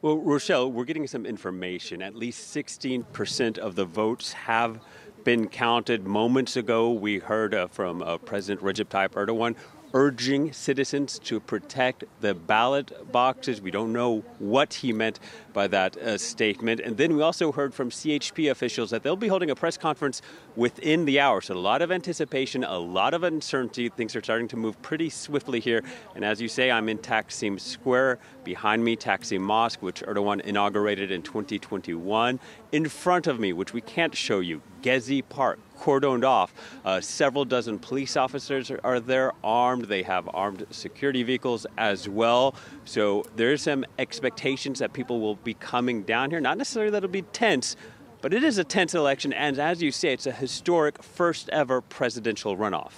Well, Rochelle, we're getting some information. At least 16% of the votes have been counted. Moments ago, we heard from President Recep Tayyip Erdogan urging citizens to protect the ballot boxes. We don't know what he meant by that statement. And then we also heard from CHP officials that they'll be holding a press conference within the hour. So a lot of anticipation, a lot of uncertainty. Things are starting to move pretty swiftly here. And as you say, I'm in Taksim Square. Behind me, Taksim Mosque, which Erdogan inaugurated in 2021. In front of me, which we can't show you, Gezi Park, cordoned off. Several dozen police officers are there armed. They have armed security vehicles as well. So there's some expectations that people will be coming down here. Not necessarily that it'll be tense, but it is a tense election. And as you say, it's a historic first ever presidential runoff.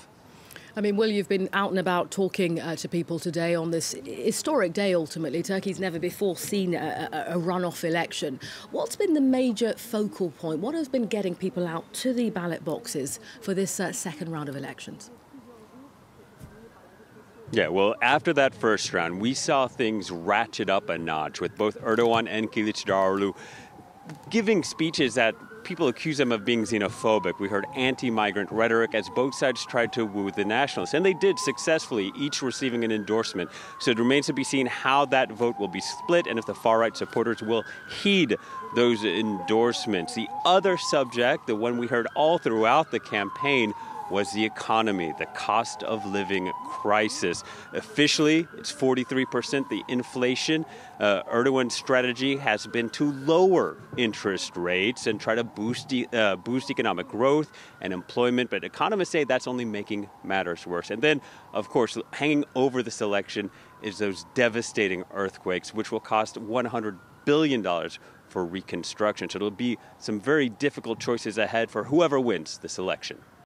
I mean, Will, you've been out and about talking to people today on this historic day, ultimately. Turkey's never before seen a runoff election. What's been the major focal point? What has been getting people out to the ballot boxes for this second round of elections? Yeah, well, after that first round, we saw things ratchet up a notch with both Erdogan and Kilicdaroglu giving speeches that people accuse them of being xenophobic. We heard anti-migrant rhetoric as both sides tried to woo the nationalists. And they did successfully, each receiving an endorsement. So it remains to be seen how that vote will be split and if the far-right supporters will heed those endorsements. The other subject, the one we heard all throughout the campaign, was the economy, the cost of living crisis. Officially, it's 43%, the inflation. Erdogan's strategy has been to lower interest rates and try to boost economic growth and employment, but economists say that's only making matters worse. And then, of course, hanging over this election is those devastating earthquakes, which will cost $100 billion for reconstruction. So it'll be some very difficult choices ahead for whoever wins this election.